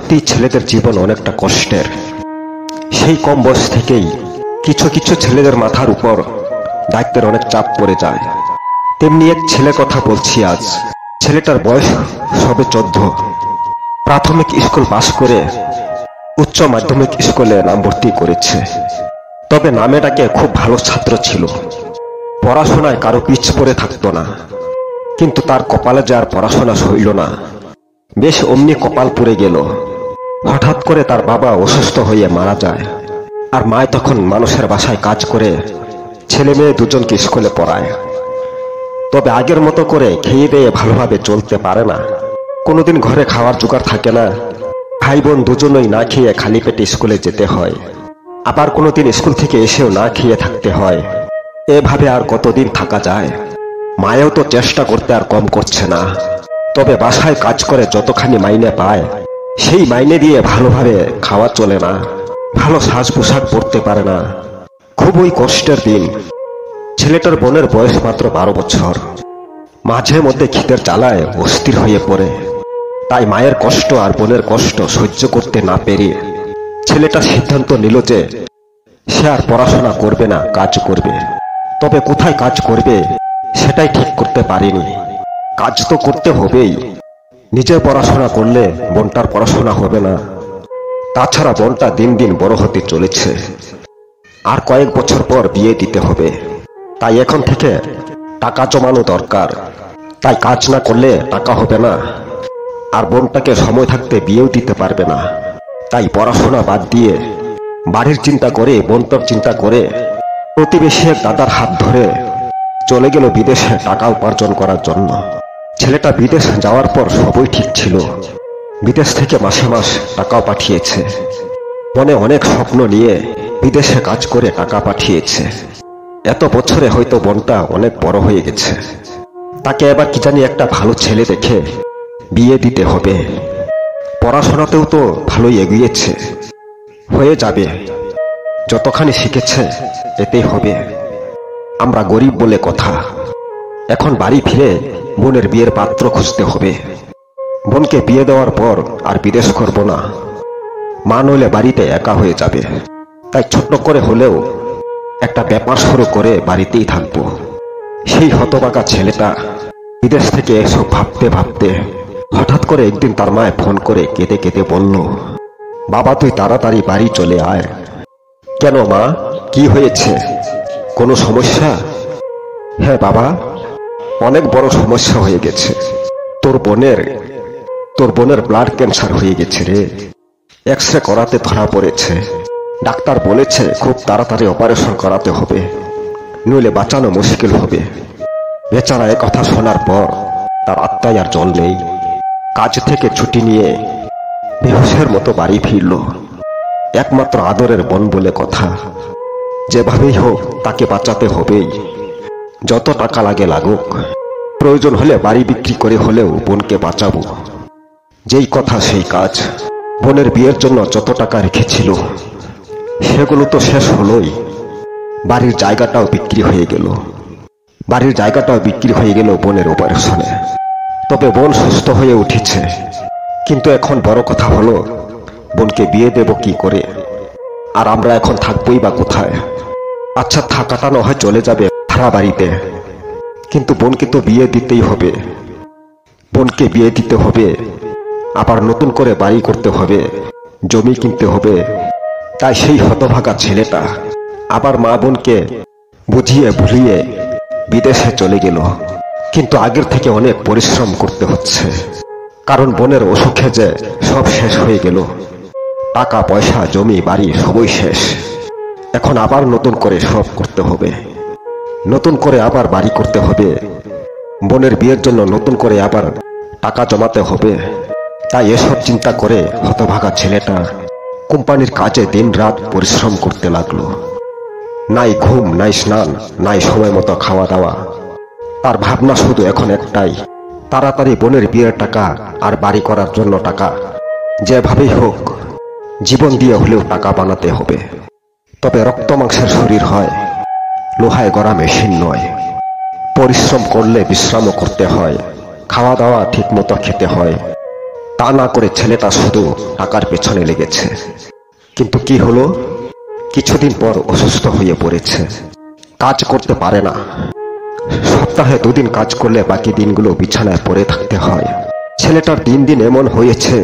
সত্যি ছেলেদের জীবন অনেকটা কষ্টের। সেই কম বয়স থেকেই কিছু কিছু ছেলেদের মাথার উপর দায়িত্বের অনেক চাপ পড়ে যায়। তেমনি এক ছেলের কথা বলছি আজ। ছেলেটার বয়স সবে 14। প্রাথমিক স্কুল পাশ করে উচ্চ মাধ্যমিক স্কুলে নাম ভর্তি করেছে। তবে নামেটাকে খুব ভালো ছাত্র ছিল, পড়াশোনায় কারো পিছ পড়ে থাকতো না। কিন্তু তার কপালে যে আর পড়াশোনা সইল না, বেশ অমনি কপাল পুড়ে গেল। হঠাৎ করে তার বাবা অসুস্থ হয়ে মারা যায়, আর মায় তখন মানুষের বাসায় কাজ করে ছেলে মেয়ে দুজনকে স্কুলে পড়ায়। তবে আগের মতো করে খেয়ে দিয়ে ভালোভাবে চলতে পারে না। কোনোদিন ঘরে খাওয়ার জোগাড় থাকে না, ভাই বোন দুজনই না খেয়ে খালি পেটে স্কুলে যেতে হয়। আবার কোনোদিন স্কুল থেকে এসেও না খেয়ে থাকতে হয়। এভাবে আর কতদিন থাকা যায়? মায়েও তো চেষ্টা করতে আর কম করছে না। তবে বাসায় কাজ করে যতখানি মাইনে পায়, সেই মাইনে দিয়ে ভালোভাবে খাওয়া চলে না, ভালো সাজ পোশাক পরতে পারে না। খুবই কষ্টের দিন। ছেলেটার বোনের বয়স মাত্র 12 বছর। মাঝে মধ্যে খিদের জ্বালায় অস্থির হয়ে পড়ে। তাই মায়ের কষ্ট আর বোনের কষ্ট সহ্য করতে না পেরে ছেলেটা সিদ্ধান্ত নিল যে সে আর পড়াশোনা করবে না, কাজ করবে। তবে কোথায় কাজ করবে সেটাই ঠিক করতে পারেনি। কাজ তো করতে হবেই। নিজের পড়াশোনা করলে বোনটার পড়াশোনা হবে না। তাছাড়া বোনটা দিন দিন বড় হতে চলেছে, আর কয়েক বছর পর বিয়ে দিতে হবে। তাই এখন থেকে টাকা জমানো দরকার। তাই কাজ না করলে টাকা হবে না, আর বোনটাকে সময় থাকতে বিয়েও দিতে পারবে না। তাই পড়াশোনা বাদ দিয়ে বাড়ির চিন্তা করে, বোনটার চিন্তা করে প্রতিবেশী এক দাদার হাত ধরে চলে গেল বিদেশে টাকা উপার্জন করার জন্য। ছেলেটা বিদেশ যাওয়ার পর সবই ঠিক ছিল। বিদেশ থেকে মাসে মাস টাকাও পাঠিয়েছে। মনে অনেক স্বপ্ন নিয়ে বিদেশে কাজ করে টাকা পাঠিয়েছে। এত বছরে হয়তো বোনটা অনেক বড় হয়ে গেছে। তাকে এবার কি জানি একটা ভালো ছেলে দেখে বিয়ে দিতে হবে। পড়াশোনাতেও তো ভালোই এগিয়েছে, হয়ে যাবে। যতখানি শিখেছে এতেই হবে। আমরা গরিব বলে কথা। এখন বাড়ি ফিরে বোনের বিয়ের পাত্র খুঁজতে হবে। বোনকে বিয়ে দেওয়ার পর আর বিদেশ করব না। মা নইলে বাড়িতে একা হয়ে যাবে। তাই ছোট্ট করে হলেও একটা ব্যাপার শুরু করে বাড়িতেই থাকবো। সেই হতভাগা ছেলেটা বিদেশ থেকে এসব ভাবতে ভাবতে হঠাৎ করে একদিন তার মায় ফোন করে কেঁদে কেঁদে বলল, বাবা তুই তাড়াতাড়ি বাড়ি চলে আয়। কেন মা, কি হয়েছে? কোনো সমস্যা? হ্যাঁ বাবা, অনেক বড় সমস্যা হয়ে গেছে। তোর বোনের ব্লাড ক্যান্সার হয়ে গেছে রে। এক্সরে করাতে ধরা পড়েছে। ডাক্তার বলেছে খুব তাড়াতাড়ি অপারেশন করাতে হবে, নইলে বাঁচানো মুশকিল হবে। বেচারা এ কথা শোনার পর তার আত্মায় আর জল নেই। কাজ থেকে ছুটি নিয়ে বেহুশের মতো বাড়ি ফিরল। একমাত্র আদরের বোন বলে কথা। যেভাবেই হোক তাকে বাঁচাতে হবেই। যত টাকা লাগে লাগুক, প্রয়োজন হলে বাড়ি বিক্রি করে হলেও বোনকে বাঁচাবো। যেই কথা সেই কাজ। বোনের বিয়ের জন্য যত টাকা রেখেছিল সেগুলো তো শেষ হলোই। বাড়ির জায়গাটাও বিক্রি হয়ে গেল বোনের অপারেশনে। তবে বোন সুস্থ হয়ে উঠেছে। কিন্তু এখন বড় কথা হলো বোনকে বিয়ে দেব কি করে? আর আমরা এখন থাকবোই বা কোথায়? আচ্ছা থাকাটা না হয় চলে যাবে ভাড়া বাড়িতে, কিন্তু বোনকে তো বিয়ে দিতেই হবে। বোনকে বিয়ে দিতে হবে, আবার নতুন করে বাড়ি করতে হবে, জমি কিনতে হবে। তাই সেই হতভাগা ছেলেটা আবার মা বোনকে বুঝিয়ে ভুলিয়ে বিদেশে চলে গেল। কিন্তু আগের থেকে অনেক পরিশ্রম করতে হচ্ছে, কারণ বোনের অসুখে যে সব শেষ হয়ে গেল। টাকা পয়সা জমি বাড়ি সবই শেষ। এখন আবার নতুন করে সব করতে হবে, নতুন করে আবার বাড়ি করতে হবে। বোনের বিয়ের জন্য নতুন করে আবার টাকা জমাতে হবে। তাই এসব চিন্তা করে হতভাগা ছেলেটা কোম্পানির কাজে দিন রাত পরিশ্রম করতে লাগলো। নাই ঘুম, নাই স্নান, নাই সময় মতো খাওয়া দাওয়া। তার ভাবনা শুধু এখন একটাই, তাড়াতাড়ি বোনের বিয়ের টাকা আর বাড়ি করার জন্য টাকা। যেভাবেই হোক জীবন দিয়ে হলেও টাকা বানাতে হবে। তবে রক্ত মাংসের শরীর হয়, লোহায় গড়া মেশিন নয়। পরিশ্রম করলে বিশ্রামও করতে হয়, খাওয়া দাওয়া ঠিক মতো খেতে হয়। তা না করে ছেলেটা শুধু টাকার পেছনে লেগেছে। কিন্তু কি হলো, কিছুদিন পর অসুস্থ হয়ে পড়েছে, কাজ করতে পারে না। সপ্তাহে 2 দিন কাজ করলে বাকি দিনগুলো বিছানায় পড়ে থাকতে হয়। ছেলেটার দিন দিন এমন হয়েছে,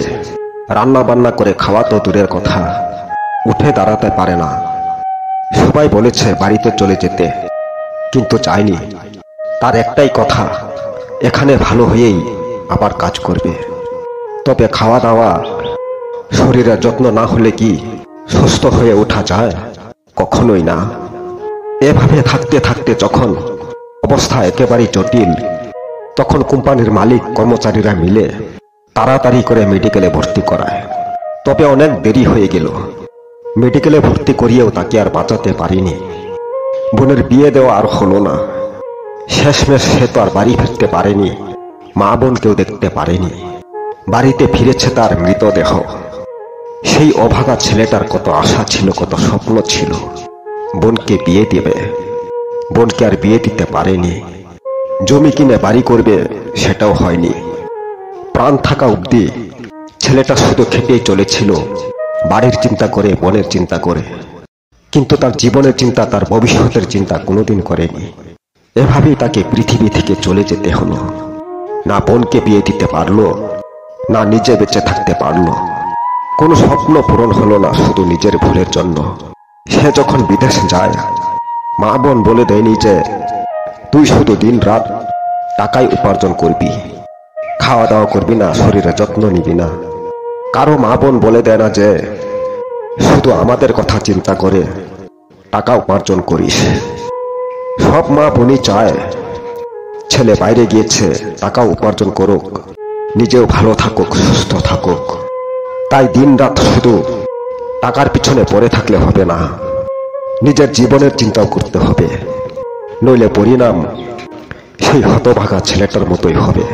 রান্না বান্না করে খাওয়া তো দূরের কথা, উঠে দাঁড়াতে পারে না। সবাই বলেছে বাড়িতে চলে যেতে, কিন্তু চায়নি। তার একটাই কথা, এখানে ভালো হয়েই আবার কাজ করবে। তবে খাওয়া দাওয়া, শরীরের যত্ন না হলে কি সুস্থ হয়ে ওঠা যায়? কখনোই না। এভাবে থাকতে থাকতে যখন অবস্থা একেবারেই জটিল, তখন কোম্পানির মালিক কর্মচারীরা মিলে তাড়াতাড়ি করে মেডিকেলে ভর্তি করায়। তবে অনেক দেরি হয়ে গেল। মেডিকেলে ভর্তি করিয়েও তাকে আর বাঁচাতে পারিনি। বোনের বিয়ে দেওয়া আর হলো না। শেষমেশ সে তো আর বাড়ি ফিরতে পারেনি, মা বোনকেও দেখতে পারেনি। বাড়িতে ফিরেছে তার মৃতদেহ। সেই অভাগা ছেলেটার কত আশা ছিল, কত স্বপ্ন ছিল, বোনকে বিয়ে দেবে। বোনকে আর বিয়ে দিতে পারেনি। জমি কিনে বাড়ি করবে, সেটাও হয়নি। প্রাণ থাকা অবধি ছেলেটা শুধু খেটেই চলেছিল, বাড়ির চিন্তা করে, বোনের চিন্তা করে। কিন্তু তার জীবনের চিন্তা, তার ভবিষ্যতের চিন্তা কোনোদিন করেনি। এভাবেই তাকে পৃথিবী থেকে চলে যেতে হলো। না বোনকে বিয়ে দিতে পারলো, না নিজে বেঁচে থাকতে পারলো। কোনো স্বপ্ন পূরণ হলো না, শুধু নিজের ভুলের জন্য। সে যখন বিদেশ যায়, মা বোন বলে দেয়নি যে তুই শুধু দিন রাত টাকাই উপার্জন করবি, খাওয়া দাওয়া করবি না, শরীরের যত্ন নিবি না। কারো মা বোন বলে দেয় না যে শুধু আমাদের কথা চিন্তা করে টাকা উপার্জন করিস। সব মা বোনই চায় ছেলে বাইরে গিয়েছে, টাকা উপার্জন করুক, নিজেও ভালো থাকুক, সুস্থ থাকুক। তাই দিন রাত শুধু টাকার পিছনে পড়ে থাকলে হবে না, নিজের জীবনের চিন্তাও করতে হবে। নইলে পরিণাম সেই হতভাগা ছেলেটার মতোই হবে।